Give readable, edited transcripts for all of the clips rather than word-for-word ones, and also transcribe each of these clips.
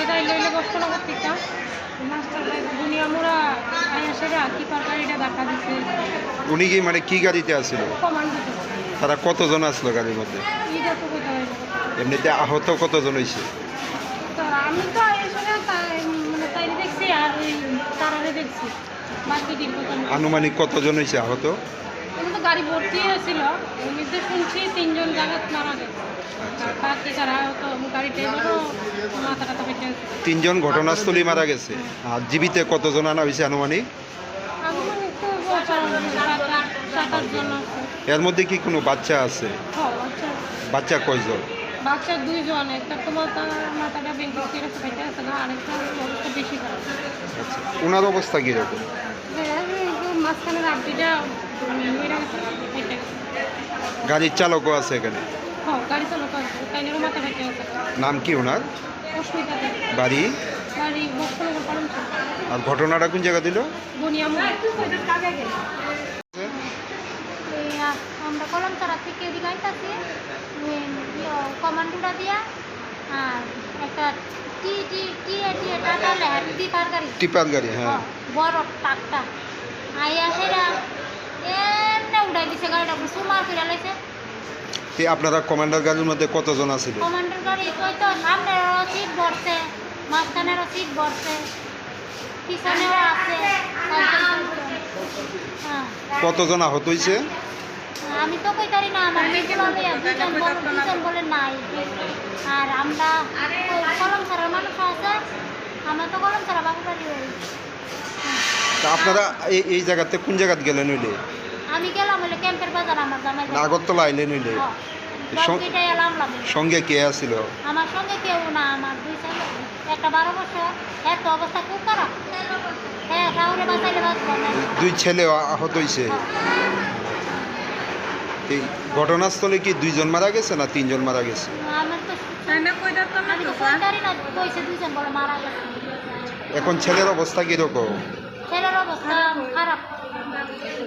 তাই লইলে বস্তনগর থেকে মাস্টার দুনিয়ামুরা সেরা কিপার গাড়িটা দেখা দিচ্ছে। উনি কি মানে কি গাড়িতে আসছিল? কমান্ডো তারা কতজন আসলো গাড়ির মধ্যে? এটা তো কোথায় এমনিতে আহত কতজন হয়েছে? আমি তো এসে মানে তাই দেখছি আর ওই তারারে দেখছি বাকি দিন আনুমানিক কতজন হয়েছে আহত? কিন্তু গাড়ি ভর্তি হয়েছিল এমনিতে শুনছি 3 জন জায়গা মারা গেছে। বাকি যারা তো গাড়িতে মাথা টাথা ফেটে 3 জন ঘটনাস্থলেই মারা গেছে। আর জীবিত কতজন আনা হয়েছে আনুমানিক? আনুমানিক তো 7-8 জন আছে। এর মধ্যে কি কোনো বাচ্চা আছে? আচ্ছা বাচ্চা কয়জন? বাচ্চা 2 জন, একটা তো মাথাটা ভেঙে ফেটে ফেটে আছে না, আরেকটা অবস্থা বেশি খারাপ। আচ্ছা, ওনার অবস্থা কীরকম? মাঝখানের আড্ডিটা মেরে গেছে ফেটে গেছে। গাড়ির চালকও আছে এখানে? গাড়ি চালক আছে, তাইনেরও মাথা ফেটে গেছে। নাম কি ওনার? অস্মিতা দেবী। বাড়ি? বাড়ি বস্তনগর পালনচর। আর ঘটনাটা কোন জায়গা দিল? বুনিয়ামুড়া। আমরা কলমতলা থেকে এদিকে আইতাছি কমান্ডোটা দিয়া আর একটা টিপার গাড়ি, হ্যাঁ। বড় ট্রাকটা আইয়া সেটা এমনি উঠাই দিছে গাড়িটা সুমার করে লাইছে। আপনারা কমান্ডার গাড়ির মধ্যে কতজন আছিল? কমান্ডার গাড়ি কই তো সামনেরও সিট ভরছে, মাঝখানেরও সিট ভরছে, পিছনেও আছে। কতজন আহত হয়েছে? আমি তো কইতারি না, আমার দুজন বলে নাই। আর আমরা কলম ছাড়ার মানুষ আছে, আমরা তো কলম ছাড়া বাবুবাড়ি হই। আপনারা এই জায়গাতে কোন জায়গাতে গেলেন হইলে? আমি গেলাম হইলে ক্যাম্পের বাজার আমার জামাই। আগরতলা আইলেন হইলে? সঙ্গে কে আছিল? আমার সঙ্গে কেউ না, আমার 2 ছেলে, একটা 12 বছর, এত অবস্থা খুব খারাপ। হ্যাঁ, কাউরে বাঁচাইলে বাঁচবো না। 2 ছেলে আহত হয়েছে। এই ঘটনাস্থলে কি 2 জন মারা গেছে না 3 জন মারা গেছে? এখন ছেলের অবস্থা কিরকম? ছেলের অবস্থা খারাপ।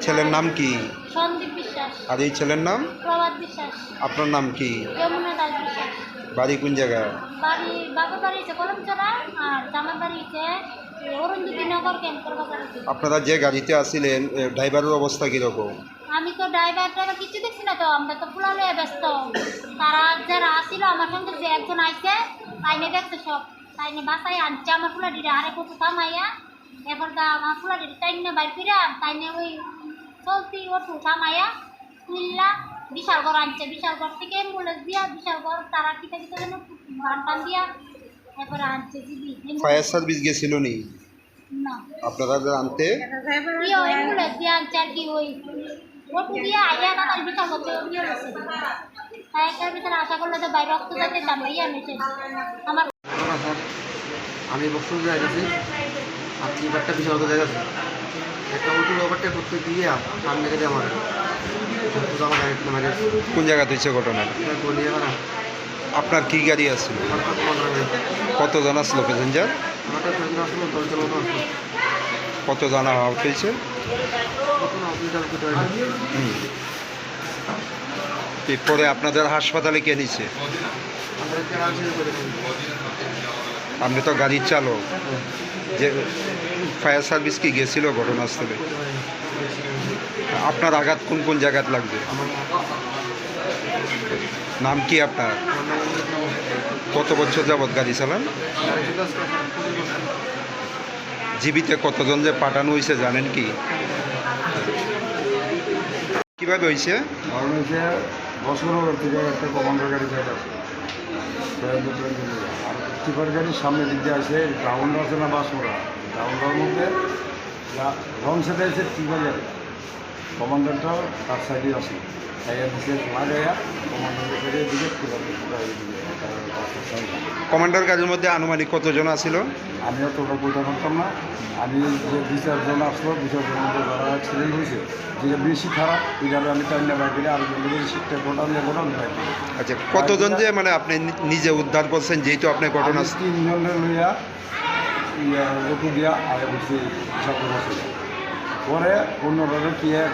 ছেলের নাম কি? সন্দীপ বিশ্বাস। আর এই ছেলের নাম? প্রভাত বিশ্বাস। আপনার নাম কি? যমুনা দাস বিশ্বাস। বাড়ি কোন জায়গায়? বাড়ি বাবার বাড়ি হচ্ছে কলমচড়া আর জামার বাড়ি হচ্ছে অরুন্ধতী নগর ক্যাম্পের বাজার। আপনারা যে গাড়িতে আসছিলেন ড্রাইভারের অবস্থা কিরকম? আমি তো ড্রাইভার কিছু দেখছি না, তো আমরা তো পুরা লয়ে ব্যস্ত। তারা যারা আসছিল আমার সঙ্গে, যে একজন আইছে তাইনে দেখছে সব, তাইনে বাসায় আনছে আমার ফুলাডিটা আরে কত থামাইয়া। এরপর আমার ফুলাডিটা তাইনে বাইর ফিরা তাইনে ওই চলতি ওটু থামাইয়া তুললা বিশালগড় আনছে। বিশালগড় থেকে অ্যাম্বুলেন্স দিয়া বিশালগড় তারা কিতা কিতা যেন গান টান দিয়া এরপরে আনছে। ফায়ার সার্ভিস গেছিল নি? না, আপনারা আনতে অ্যাম্বুলেন্স দিয়া আনছে আর কি। ওই ওটু দিয়া আইয়া না তার বিশালগড় থেকে নিয়ে গেছে। ফায়ার ভিতরে আশা করলে তো বাইরে রক্ত যাতে দাম ইয়া নিয়েছে আমার। আমি বক্তব্য গেছি আপনি একটা বিশাল জায়গা আছে, একটা অটো ওভারটেক করতে গিয়ে সামনে গেলে আমার কোন জায়গাতে হয়েছে ঘটনা? আপনার কি গাড়ি আসছিল? কতজন আসলো প্যাসেঞ্জার? কতজন আহত হয়েছে? পরে আপনাদের হাসপাতালে কে নিছে? আপনি তো গাড়ির চালক, যে ফায়ার সার্ভিস কি গেছিল ঘটনাস্থলে? আপনার আঘাত কোন কোন জায়গায় লাগবে? নাম কি আপনার? কত বছর যাবৎ গাড়ি চালান? জীবিত কতজন যে পাঠানো হয়েছে জানেন কি? কিভাবে হয়েছে? বছর থেকে একটা কমান্ডার গাড়ি যাইতে আছে, আর টিপার গাড়ির সামনে দিক দিয়ে আসে গ্রাউন্ড আছে না বাসমোড়া, গ্রাউন্ডের মধ্যে রং সাইডে আছে টিপার গাড়ি, কমান্ডারটাও তার সাইডে আসে, তাই দিকে লাগাইয়া কমান্ডারের গাড়ির দিকে কমান্ডার গাড়ির মধ্যে আনুমানিক কতজন আছিল? আমিও তো ওটা বলতে পারতাম না। আমি যে 2-4 আসলো, 2-4 মধ্যে যারা অ্যাক্সিডেন্ট হয়েছে, যেটা বেশি খারাপ এটাকে আমি টাইম না বাইক দিলে আর শিখতে গোটাল বাইক। আচ্ছা, কতজন যে মানে আপনি নিজে উদ্ধার করছেন যেহেতু আপনি ঘটনা? 3 জনের লইয়া অটো দিয়া আগে বলছি হিসাব বসে, পরে অন্যভাবে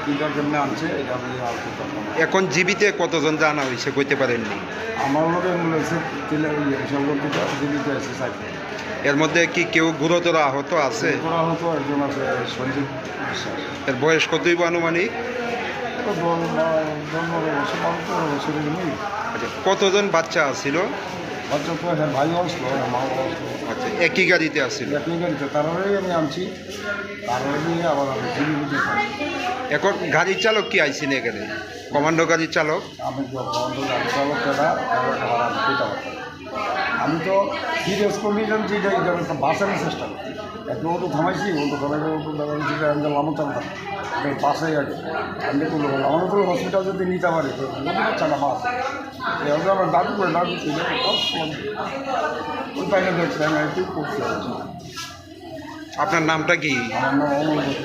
কীটার জন্য আনছে এটা আমি আর করতাম না। এখন জীবিতে কতজন জানা হয়েছে কইতে পারেননি? আমার লোক অ্যাম্বুলেন্সে হিসাব করতে জীবিত আছে 4। এর মধ্যে কি কেউ গুরুতর আহত আছে? করা হতো একজন আছে সঞ্জীব বিশ্বাস। এর বয়স কতই বা আনুমানিক? তো 10-12 বছরের নেই। আচ্ছা, কতজন বাচ্চা আছিল? বাচ্চা তো হ্যাঁ ভাইও আসলো, হ্যাঁ মাও আসলো। আচ্ছা, একই গাড়িতে আসছিল। একই গাড়িতে তারপরেই আমি আনছি, তারপরে নিয়ে আবার আমি শিলিগুড়িতে যাই। এখন গাড়ির চালক কি আইসিন এখানে? কমান্ডো গাড়ির চালক? আমি যখন গাড়ি চালক দাদা আমি তো সিরিয়াস কন্ডিশন যেটা এটা একটা বাঁচানোর চেষ্টা করি। একটু তো থামাইছি, ও তো ধরে আমি লামো চালতাম বাসে আগে আমি তো আমাদের তো হসপিটাল যদি নিতে পারি তো বাচ্চাটা বাস এভাবে আমার দাদু করে দাদু ওই পাইলে দেখছি আমি একটু করছি। আপনার নামটা কি? আমার নাম অমল ঘোষ।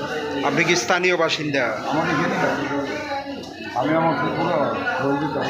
আপনি কি স্থানীয় বাসিন্দা? আমাকে জেনে আমি আমার পুরো বই দিতে